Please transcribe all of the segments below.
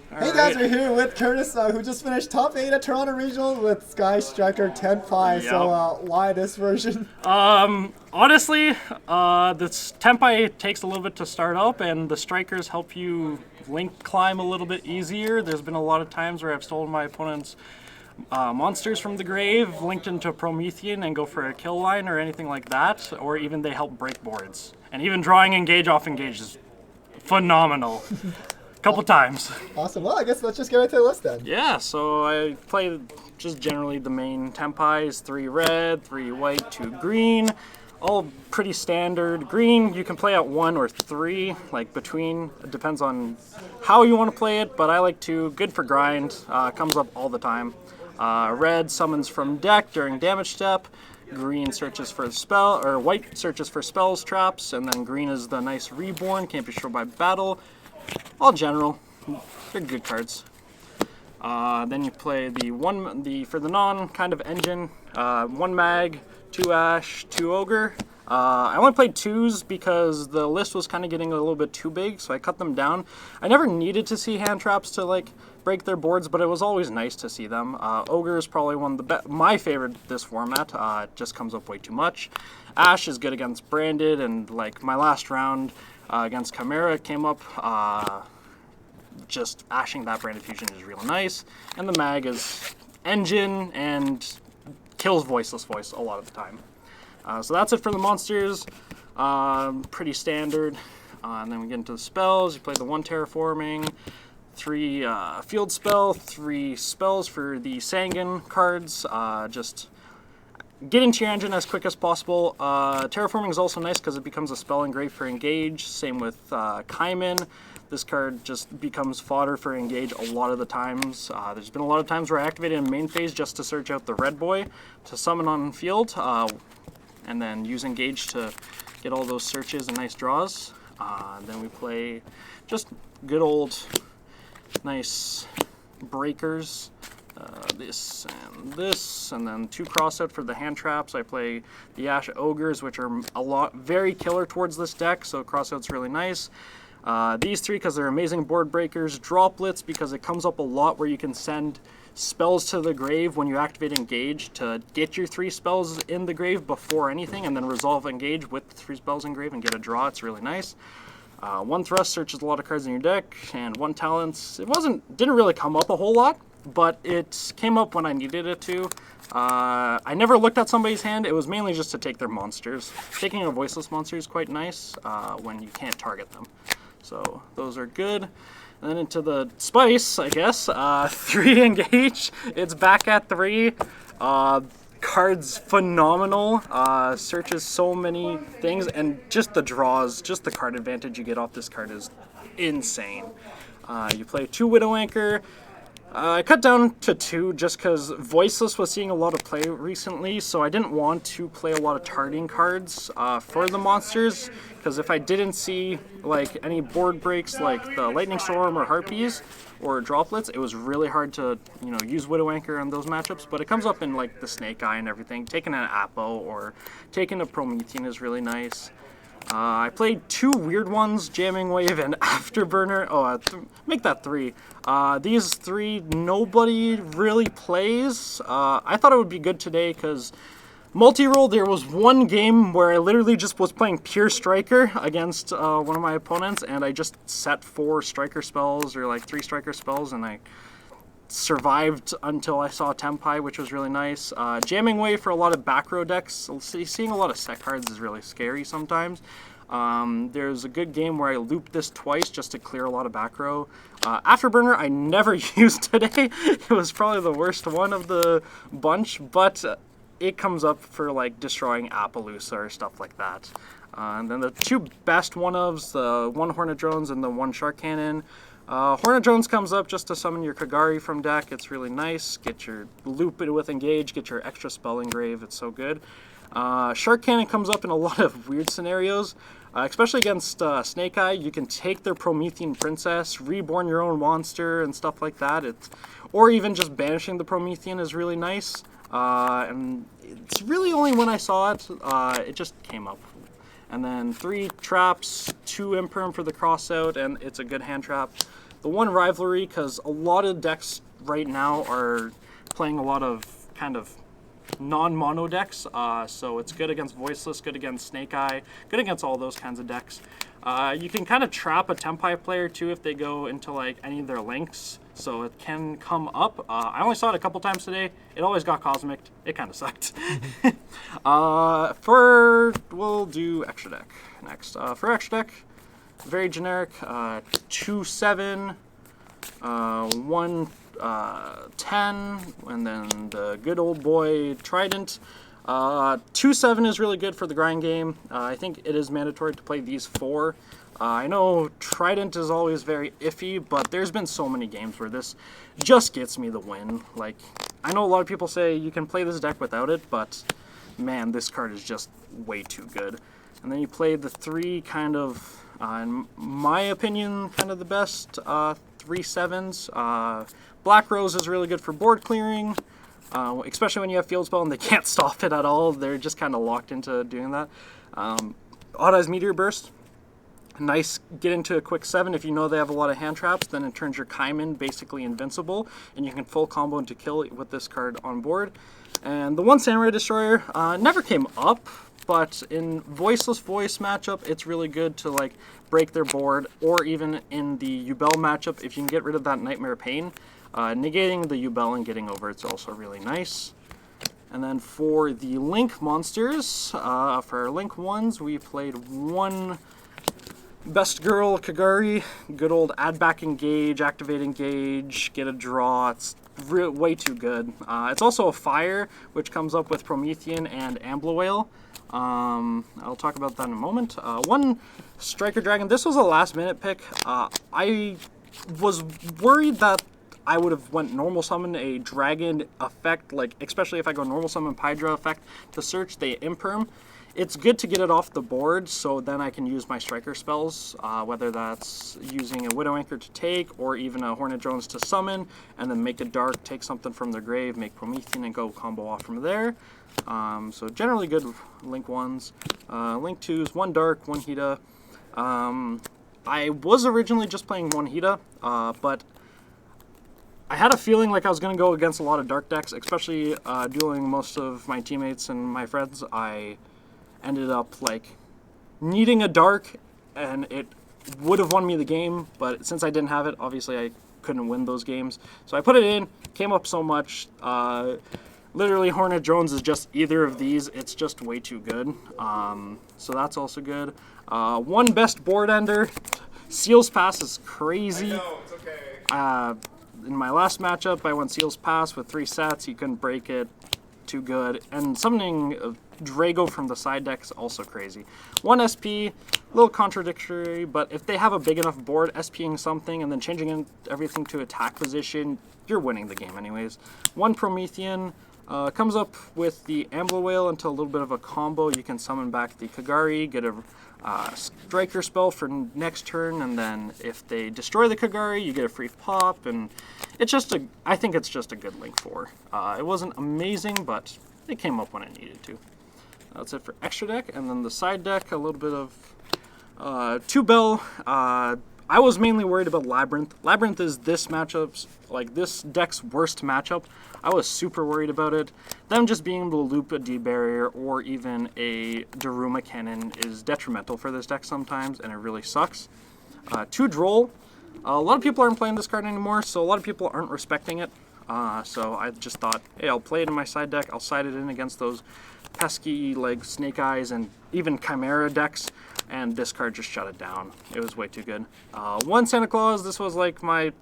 Hey guys, we're here with Curtis, who just finished top 8 at Toronto Regional with Sky Striker Tenpai. Yep. So why this version? Honestly, this Tenpai takes a little bit to start up, and the strikers help you link climb a little bit easier. There's been a lot of times where I've stolen my opponent's monsters from the grave, linked into Promethean, and go for a kill line or anything like that, or even they help break boards. And even drawing engage off engage is phenomenal. Couple times. Awesome. Well, I guess let's just get right to the list then. Yeah, so I play just generally the main Tenpais, 3 red, 3 white, 2 green. All pretty standard. Green, you can play at 1 or 3, like between. It depends on how you want to play it, but I like 2. Good for grind. Comes up all the time. Red summons from deck during damage step. Green searches for spell, or white searches for spells, traps, and then green is the nice reborn, can't be destroyed by battle. All general, they're good cards. Then you play for the non kind of engine, 1 mag, 2 ash, 2 ogre. I only played 2s because the list was kind of getting a little bit too big, so I cut them down. I never needed to see hand traps to like break their boards, but it was always nice to see them. Ogre is probably one of the my favorite this format. It just comes up way too much. Ash is good against branded, and like my last round against Chimera came up. Just ashing that branded fusion is real nice, and the mag is engine and kills voiceless voice a lot of the time. So that's it for the monsters. Pretty standard. And then we get into the spells. You play the 1 terraforming, 3 field spell, 3 spells for the Sangan cards. Just get into your engine as quick as possible. Terraforming is also nice because it becomes a spell engrave for engage. Same with Kaimin. This card just becomes fodder for engage a lot of the times. There's been a lot of times where I activated in main phase just to search out the red boy to summon on field, and then use engage to get all those searches and nice draws. Then we play just good old nice breakers. This, and then 2 crossout for the hand traps. I play the Ash Ogres, which are very killer towards this deck, so crossout's really nice. These 3 because they're amazing board breakers. Droplets because it comes up a lot where you can send spells to the grave when you activate engage to get your 3 spells in the grave before anything, and then resolve engage with 3 spells in grave and get a draw. It's really nice. 1 thrust searches a lot of cards in your deck, and 1 talents. It didn't really come up a whole lot, but it came up when I needed it to. I never looked at somebody's hand. It was mainly just to take their monsters. Taking a voiceless monster is quite nice when you can't target them. So those are good. And then into the spice, I guess. 3 engage. It's back at 3. Cards phenomenal. Searches so many things, and just the draws, just the card advantage you get off this card is insane. You play 2 Widow Anchor. I cut down to 2 just because Voiceless was seeing a lot of play recently, so I didn't want to play a lot of targeting cards for the monsters, because if I didn't see like any board breaks like the Lightning Storm or Harpies or Droplets, it was really hard to use Widow Anchor in those matchups, but it comes up in like the Snake Eye and everything. Taking an Apo or taking a Promethean is really nice. I played 2 weird ones, Jamming Wave and Afterburner. Make that 3. These 3 nobody really plays. I thought it would be good today because multi-roll, there was 1 game where I literally just was playing pure Striker against one of my opponents, and I just set 4 Striker spells or like 3 Striker spells, and I survived until I saw Tenpai, which was really nice. Jamming Wave for a lot of back row decks. Seeing a lot of set cards is really scary sometimes. There's a good game where I looped this twice just to clear a lot of back row. Afterburner I never used today. It was probably the worst one of the bunch, but it comes up for like destroying Appaloosa or stuff like that. And then the 2 best one-ofs, the 1 Hornet Drones and the 1 Shark Cannon. Hornet Drones comes up just to summon your Kagari from deck. It's really nice. Get your loop it with engage, get your extra spell engrave. It's so good. Shark Cannon comes up in a lot of weird scenarios, especially against Snake Eye. You can take their Promethean Princess, reborn your own monster, and stuff like that. Or even just banishing the Promethean is really nice. And it's really only when I saw it, it just came up. And then 3 traps, 2 imperm for the crossout, and it's a good hand trap. the one rivalry, because a lot of decks right now are playing a lot of kind of non-mono decks, so it's good against Voiceless, good against Snake Eye, good against all those kinds of decks. You can kind of trap a Tenpai player too if they go into like any of their links, so it can come up. I only saw it a couple times today. It always got cosmic. It kind of sucked. We'll do extra deck next. For extra deck, very generic, 2/7, 1 10, and then the good old boy Trident. 2/7 is really good for the grind game. I think it is mandatory to play these 4. I know Trident is always very iffy, but there's been so many games where this just gets me the win. Like, I know a lot of people say you can play this deck without it, but man, this card is just way too good. And then you play the 3 kind of, in my opinion, kind of the best 3/7s. Black Rose is really good for board clearing, especially when you have Field Spell and they can't stop it at all. They're just kind of locked into doing that. Odd Eyes Meteor Burst. Nice, get into a quick 7 if you know they have a lot of hand traps, then it turns your Kaiman basically invincible, and you can full combo into kill with this card on board. And the one Samurai Destroyer never came up, but in Voiceless Voice matchup, it's really good to like break their board, or even in the Yubel matchup, if you can get rid of that Nightmare Pain, negating the Yubel and getting over it's also really nice. And then for the Link monsters, for our Link ones, we played 1 Best Girl Kagari, good old add back engage, activate engage, get a draw. It's way too good. It's also a fire, which comes up with Promethean and Ambler. I'll talk about that in a moment. 1 Striker Dragon. This was a last minute pick. I was worried that I would have went normal summon a dragon effect, like especially if I go normal summon Pydra effect to search the imperm. It's good to get it off the board, so then I can use my striker spells, whether that's using a Widow Anchor to take, or even a Hornet Drones to summon, and then make it dark, take something from their grave, make Promethean, and go combo off from there. So generally good Link 1s. Link 2s, 1 dark, 1 Hita. I was originally just playing 1 Hita, but I had a feeling like I was going to go against a lot of dark decks, especially dueling most of my teammates and my friends. I ended up like needing a dark, and it would have won me the game, but since I didn't have it, obviously I couldn't win those games. So I put it in, came up so much. Literally Hornet Drones is just either of these. It's just way too good. So that's also good. 1 best board ender. Seals Pass is crazy. I know, it's okay. In my last matchup, I went Seals Pass with 3 sets. You couldn't break it. Too good. And summoning Drago from the side deck is also crazy. 1 SP, a little contradictory, but if they have a big enough board, SPing something and then changing everything to attack position, you're winning the game anyways. 1 Promethean comes up with the Ambler Whale into a little bit of a combo. You can summon back the Kagari, get a striker spell for next turn, and then if they destroy the Kagari, you get a free pop, and it's just I think it's just a good Link 4. It wasn't amazing, but it came up when it needed to. That's it for extra deck, and then the side deck, a little bit of 2 Bell. I was mainly worried about Labyrinth. Labyrinth is this deck's worst matchup. I was super worried about it. Them just being able to loop a D-Barrier or even a Daruma Cannon is detrimental for this deck sometimes, and it really sucks. 2 Droll. A lot of people aren't playing this card anymore, so a lot of people aren't respecting it. So I just thought, hey, I'll play it in my side deck. I'll side it in against those pesky like Snake Eyes and even Chimera decks, and this card just shut it down. It was way too good. 1 Santa Claus. This was like my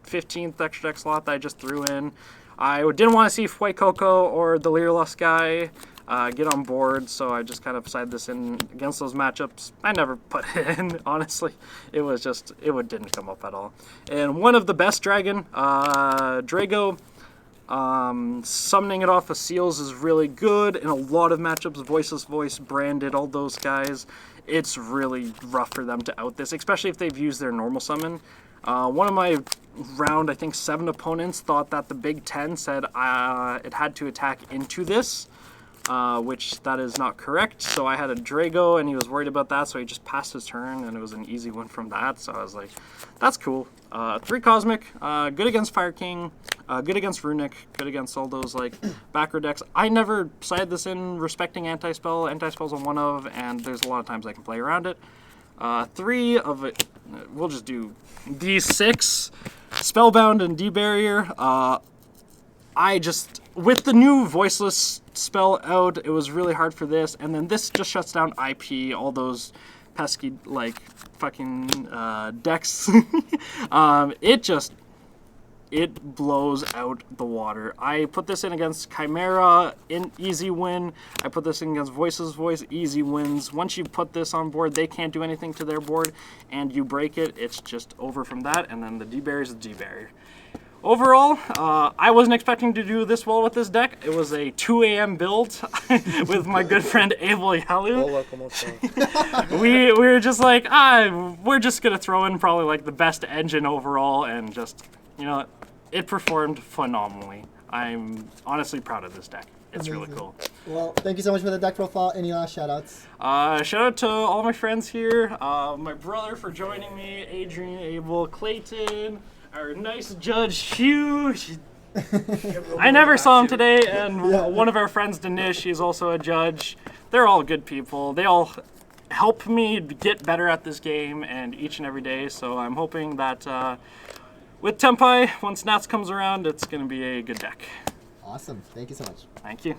15th extra deck slot that I just threw in. I didn't want to see Fuecoco or the Leerlust guy get on board, so I just kind of sided this in against those matchups. I never put it in, honestly. It was just, didn't come up at all. And 1 of the best dragon, Drago. Summoning it off of Seals is really good in a lot of matchups. Voiceless Voice, Branded, all those guys. It's really rough for them to out this, especially if they've used their normal summon. One of my round, I think 7 opponents thought that the Big Ten said it had to attack into this. which that is not correct. So I had a Drago, and he was worried about that, so he just passed his turn, and it was an easy win from that. So I was like, that's cool. 3 Cosmic, good against Fire King, good against Runic, good against all those like backer decks. I never sided this in respecting Anti-Spell. Anti-Spell's a 1-of, and there's a lot of times I can play around it. 3 of it, we'll just do D6, Spellbound and D-Barrier. With the new Voiceless spell out, it was really hard for this, and then this just shuts down IP, all those pesky, like, fucking decks. It blows out the water. I put this in against Chimera, easy win. I put this in against Voiceless Voice, easy wins. Once you put this on board, they can't do anything to their board, and you break it, it's just over from that, and then the D-Barrier is the D-Barrier. Overall, I wasn't expecting to do this well with this deck. It was a 2 a.m. build with my good friend Abel Yalu. We were just like, we're just gonna throw in probably like the best engine overall, and just, you know, it performed phenomenally. I'm honestly proud of this deck. It's Amazing. really cool. Well, thank you so much for the deck profile. Any last shout-outs? Shout out to all my friends here, my brother for joining me, Adrian, Abel, Clayton, our nice judge Hugh. I never saw him today, and one of our friends, Danish, he's also a judge. They're all good people. They all help me get better at this game and each and every day, so I'm hoping that with Tenpai, once Nats comes around, it's going to be a good deck. Awesome. Thank you so much. Thank you.